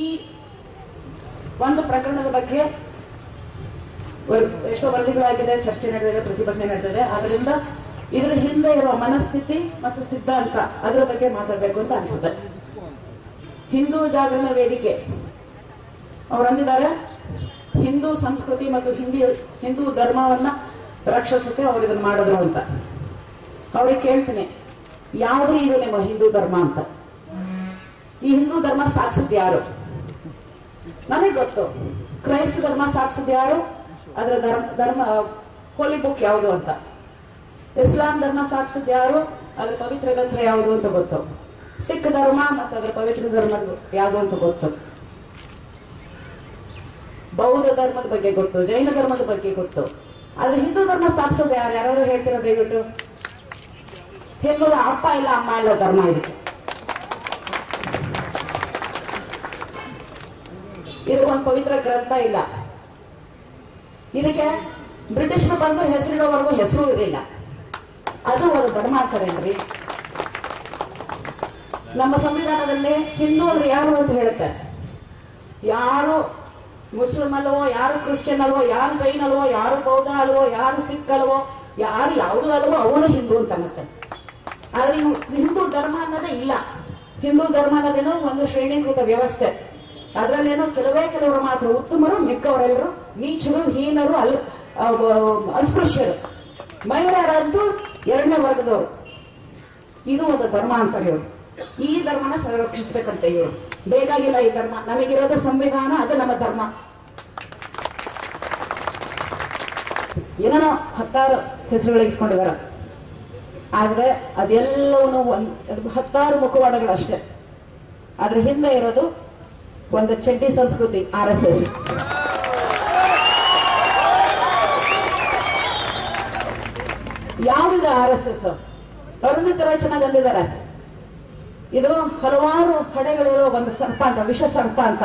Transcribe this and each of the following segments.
ಈ ಒಂದು ಪ್ರಕರಣದ ಬಗ್ಗೆ ಎಷ್ಟೋ ವರದಿಗಳಾಗಿದೆ, ಚರ್ಚೆ ನಡೆದಿದೆ, ಪ್ರತಿಭಟನೆ ನಡೆದಿದೆ. ಅದರಿಂದ ಇದರ ಹಿಂದೆ ಇರುವ ಮನಸ್ಥಿತಿ ಮತ್ತು ಸಿದ್ಧಾಂತ ಅದರ ಬಗ್ಗೆ ಮಾತಾಡಬೇಕು ಅಂತ ಅನಿಸುತ್ತೆ. ಹಿಂದೂ ಜಾಗರಣ ವೇದಿಕೆ ಅವರು ಅಂದಿದ್ದಾರೆ, ಹಿಂದೂ ಸಂಸ್ಕೃತಿ ಮತ್ತು ಹಿಂದೂ ಧರ್ಮವನ್ನ ರಕ್ಷಿಸಕ್ಕೆ ಅವರು ಇದನ್ನ ಮಾಡಿದ್ರು ಅಂತ. ಅವ್ರಿಗೆ ಕೇಳ್ತೀನಿ, ಯಾವ್ದು ಇದು ನಿಮ್ಮ ಹಿಂದೂ ಧರ್ಮ ಅಂತ? ಈ ಹಿಂದೂ ಧರ್ಮ ಸ್ಥಾಪಿಸಿದ್ ಯಾರು? ನನಗೆ ಗೊತ್ತು. ಕ್ರೈಸ್ತ ಧರ್ಮ ಸ್ಥಾಪಿಸಿದ್ ಯಾರು? ಅದರ ಧರ್ಮ ಹೋಲಿ ಬುಕ್ ಯಾವುದು ಅಂತ. ಇಸ್ಲಾಂ ಧರ್ಮ ಸ್ಥಾಪಿಸಿದ್ ಯಾರು? ಅದರ ಪವಿತ್ರ ಗ್ರಂಥ ಯಾವುದು ಅಂತ ಗೊತ್ತು. ಸಿಖ್ ಧರ್ಮ ಮತ್ತು ಅದರ ಪವಿತ್ರ ಧರ್ಮ ಯಾವುದು ಅಂತ ಗೊತ್ತು. ಬೌದ್ಧ ಧರ್ಮದ ಬಗ್ಗೆ ಗೊತ್ತು, ಜೈನ ಧರ್ಮದ ಬಗ್ಗೆ ಗೊತ್ತು. ಆದ್ರೆ ಹಿಂದೂ ಧರ್ಮ ಸ್ಥಾಪಿಸೋದು ಯಾರು? ಯಾರು ಹೇಳ್ತೀರಾ ದಯವಿಟ್ಟು? ಹಿಂದೂ ಅಪ್ಪ ಇಲ್ಲ ಅಮ್ಮ ಇಲ್ಲ ಧರ್ಮ ಇದೆ. ಇದಕ್ಕೊಂದು ಪವಿತ್ರ ಗ್ರಂಥ ಇಲ್ಲ. ಇದಕ್ಕೆ ಬ್ರಿಟಿಷರು ಬಂದು ಹೆಸರಿಡೋವರೆಗೂ ಹೆಸರು ಇರಲಿಲ್ಲ. ಅದು ಒಂದು ಧರ್ಮ ಅಂತಾರೇನ್ರಿ? ನಮ್ಮ ಸಂವಿಧಾನದಲ್ಲಿ ಹಿಂದೂ ಅಂದ್ರೆ ಯಾರು ಅಂತ ಹೇಳುತ್ತೆ. ಯಾರು ಮುಸ್ಲಿಂ ಅಲ್ವೋ, ಯಾರು ಕ್ರಿಶ್ಚಿಯನ್ ಅಲ್ವೋ, ಯಾರು ಜೈನ್ ಅಲ್ವೋ, ಯಾರು ಬೌದ್ಧ ಅಲ್ವೋ, ಯಾರು ಸಿಖ್ ಅಲ್ವೋ, ಯಾರು ಯಾವುದು ಅಲ್ವೋ ಅವನು ಹಿಂದೂ ಅಂತ ಅನ್ನತ್ತೆ. ಆದ್ರೆ ಹಿಂದೂ ಧರ್ಮ ಅನ್ನೋದೇ ಇಲ್ಲ. ಹಿಂದೂ ಧರ್ಮ ಅನ್ನೋದೇನೋ ಒಂದು ಶ್ರೇಣೀಕೃತ ವ್ಯವಸ್ಥೆ. ಅದರಲ್ಲೇನೋ ಕೆಲವರು ಮಾತ್ರ ಉತ್ತಮರು, ಮಿಕ್ಕವರೆಲ್ಲರೂ ನೀಚರು, ಹೀನರು, ಅಸ್ಪೃಶ್ಯರು, ಮಹಿಳೆಯರಂತೂ ಎರಡನೇ ವರ್ಗದವರು. ಇದು ಒಂದು ಧರ್ಮ ಅಂತಾರೆ ಇವರು. ಈ ಧರ್ಮನ ಸಂರಕ್ಷಿಸಬೇಕಂತ ಇವರು. ಬೇಕಾಗಿಲ್ಲ ಈ ಧರ್ಮ, ನಮಗಿರೋದು ಸಂವಿಧಾನ, ಅದು ನಮ್ಮ ಧರ್ಮ. ಏನೋ 10 ಹೆಸರುಗಳು ಇಟ್ಕೊಂಡಿದಾರ. ಆದ್ರೆ ಅದೆಲ್ಲವೂ 10 ಮುಖವಾಡಗಳಷ್ಟೇ. ಅದ್ರ ಹಿಂದೆ ಇರೋದು ಒಂದು ಚಡ್ಡಿ ಸಂಸ್ಕೃತಿ, RSS. ಯಾವಿದೆ RSS? ಅರುಂಧತಿ ರಾಯ್ ಚೆನ್ನಾಗಿ ಅಂದಿದ್ದಾರೆ, ಇದು ಹಲವಾರು ಹಡೆಗಳಿರೋ ಒಂದು ಸರ್ಪ ಅಂತ, ವಿಷ ಸರ್ಪ ಅಂತ.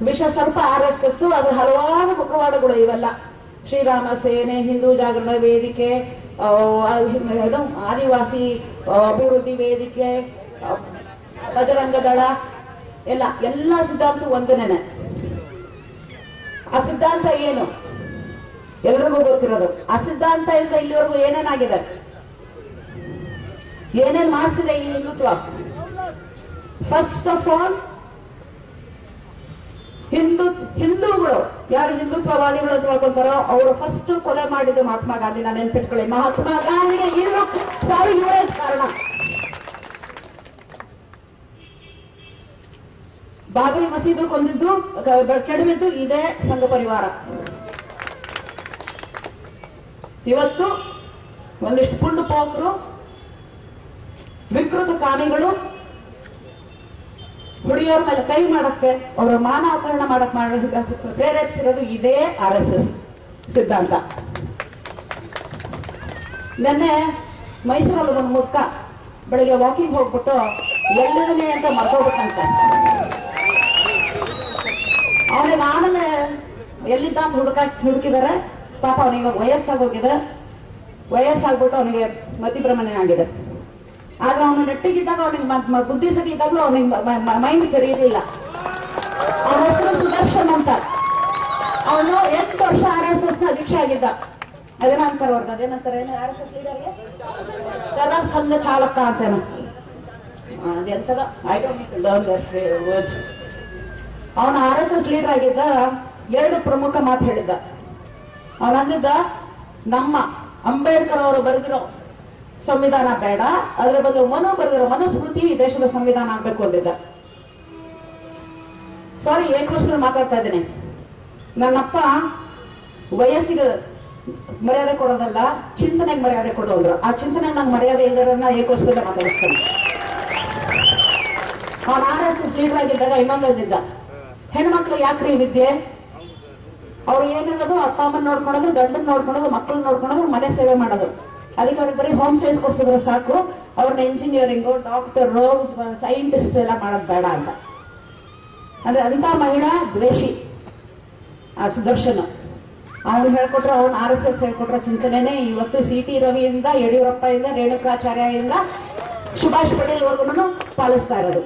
ವಿಷ ಸರ್ಪ RSS. ಅದು ಹಲವಾರು ಮುಖವಾಡಗಳು ಇವೆಲ್ಲ. ಶ್ರೀರಾಮ ಸೇನೆ, ಹಿಂದೂ ಜಾಗರಣ ವೇದಿಕೆ, ಆದಿವಾಸಿ ಅಭಿವೃದ್ಧಿ ವೇದಿಕೆ, ಬಜರಂಗ ದಳ, ಎಲ್ಲ ಸಿದ್ಧಾಂತ ಒಂದನೇನೆ. ಆ ಸಿದ್ಧಾಂತ ಏನು ಎಲ್ರಿಗೂ ಗೊತ್ತಿರೋದು. ಆ ಸಿದ್ಧಾಂತ ಇಂದ ಇಲ್ಲಿವರೆಗೂ ಏನೇನಾಗಿದೆ, ಏನೇನ್ ಮಾಡಿಸಿದೆ ಈ ಹಿಂದುತ್ವ? ಫಸ್ಟ್ ಆಫ್ ಆಲ್ ಹಿಂದೂಗಳು ಯಾರು ಹಿಂದುತ್ವವಾದಿಗಳು ಅಂತ ಹೇಳ್ಕೊಂತಾರೋ ಅವರು ಫಸ್ಟ್ ಕೊಲೆ ಮಾಡಿದ್ದು ಮಹಾತ್ಮ ಗಾಂಧಿನ ನೆನ್ಪಿಟ್ಕೊಳ್ಳಿ. ಮಹಾತ್ಮ ಗಾಂಧಿಗೆ ಏನು ಸಾವಿಗೆ ಕಾರಣ. ಬಾಬರಿ ಮಸೀದು ಕೊಂದಿದ್ದು, ಕೆಡವಿದ್ದು ಇದೇ ಸಂಘ ಪರಿವಾರ. ಇವತ್ತು ಒಂದಿಷ್ಟು ಪುಂಡು ಪೋಕರು, ವಿಕೃತ ಕಾಣಿಗಳು ಹುಡುಗಿಯವ್ರ ಮೇಲೆ ಕೈ ಮಾಡಕ್ಕೆ, ಅವರ ಮಾನವಕರಣ ಮಾಡಕ್ ಪ್ರೇರೇಪಿಸಿರೋದು ಇದೇ RSS ಸಿದ್ಧಾಂತ. ನಿನ್ನೆ ಮೈಸೂರಲ್ಲಿ ಒಂದು ಮುದ್ಕ ಬೆಳಿಗ್ಗೆ ವಾಕಿಂಗ್ ಹೋಗ್ಬಿಟ್ಟು ಎಲ್ಲಿದನೆ ಅಂತ ಮರ್ತೋಗ್ಬಿಟ್ಟಂತೆ. ಅವನಿಗೆ ಆಮೇಲೆ ಎಲ್ಲಿದ್ದ ಅಂತ ಹುಡುಕಿದ್ದಾರೆ. ಪಾಪ ಅವನಿಗೆ ವಯಸ್ಸಾಗೋಗಿದೆ. ವಯಸ್ಸಾಗ್ಬಿಟ್ಟು ಅವನಿಗೆ ಮತಿಭ್ರಮಣೆ ಆಗಿದೆ. ಆದ್ರೆ ಅವನು ನೆಟ್ಟಿಗಿದ್ದಾಗ ಅವನಿಗೆ ಬುದ್ಧಿ ಸರಿ ಇದ್ದಾಗಲೂ ಅವನಿಗೆ ಮೈಂಡ್ ಸರಿ ಇರಲಿಲ್ಲ. ಅವನ ಹೆಸರು ಸುದರ್ಶನ್ ಅಂತ. ಅವನು 8 ವರ್ಷ RSS ನ ಅಧ್ಯಕ್ಷ ಆಗಿದ್ದ. ಅದೇನಂತಾರೆ ಅವ್ರಿಗೆ, ಅದೇನಂತಾರೆ RSS ಲೀಡರ್ಗೆ ಜನ ಸಂಘ ಚಾಲಕ ಅಂತೇನು, ಅದೆಂತದ I don't learn that words. ಅವನ RSS ಲೀಡರ್ ಆಗಿದ್ದ 2 ಪ್ರಮುಖ ಮಾತು ಹೇಳಿದ್ದ. ಅವನಂದಿದ್ದ, ನಮ್ಮ ಅಂಬೇಡ್ಕರ್ ಅವರು ಬರೆದಿರೋ ಸಂವಿಧಾನ ಬೇಡ, ಅದರ ಬದಲು ಮನು ಬರೆದಿರೋ ಮನುಸ್ಮೃತಿ ಈ ದೇಶದ ಸಂವಿಧಾನ ಆಗ್ಬೇಕು ಅಂದಿದ್ದ. ಸಾರಿ, ಏಕವಚನದಲ್ಲಿ ಮಾತಾಡ್ತಾ ಇದ್ದೀನಿ. ನನ್ನಪ್ಪ ವಯಸ್ಸಿಗೆ ಮರ್ಯಾದೆ ಕೊಡೋದಲ್ಲ, ಚಿಂತನೆಗೆ ಮರ್ಯಾದೆ ಕೊಡೋದ್ರು. ಆ ಚಿಂತನೆಗೆ ನಂಗೆ ಮರ್ಯಾದೆ ಇಲ್ಲದನ್ನ ಏಕವಚನದಲ್ಲಿ ಮಾತಾಡಿಸ್ತಾನೆ. ಅವನ RSS ಲೀಡರ್ ಆಗಿದ್ದಾಗ ಇನ್ನೊಂದಿದ್ದ, ಹೆಣ್ಮಕ್ಳು ಯಾಕ್ರಿ ವಿದ್ಯೆ? ಅವ್ರು ಏನಿರೋದು ಅಪ್ಪ ಅಮ್ಮನ ನೋಡ್ಕೊಳೋದು, ಗಂಡನ್ ನೋಡ್ಕೊಳೋದು, ಮಕ್ಕಳು ನೋಡ್ಕೊಳೋದು, ಮನೆ ಸೇವೆ ಮಾಡೋದು. ಅದಕ್ಕೆ ಅವ್ರಿಗೆ ಬರೀ ಹೋಮ್ ಸೈನ್ಸ್ ಕೊಡ್ಸಿದ್ರೆ ಸಾಕು, ಅವ್ರನ್ನ ಇಂಜಿನಿಯರಿಂಗು, ಡಾಕ್ಟರು, ಸೈಂಟಿಸ್ಟ್ ಎಲ್ಲ ಮಾಡೋದು ಬೇಡ ಅಂತ. ಅಂದ್ರೆ ಅಂತ ಮಹಿಳಾ ದ್ವೇಷಿ ಆ ಸುದರ್ಶನ್. ಅವನು ಹೇಳ್ಕೊಟ್ರೆ, ಅವನು RSS ಹೇಳ್ಕೊಟ್ರ ಚಿಂತನೆನೇ ಇವತ್ತು CT ರವಿಯಿಂದ, ಯಡಿಯೂರಪ್ಪ ಇಂದ, ರೇಣುಕಾಚಾರ್ಯ ಇಂದ, ಸುಭಾಷ್ ಪಟೇಲ್ ವರ್ಗು ಪಾಲಿಸ್ತಾ ಇರೋದು.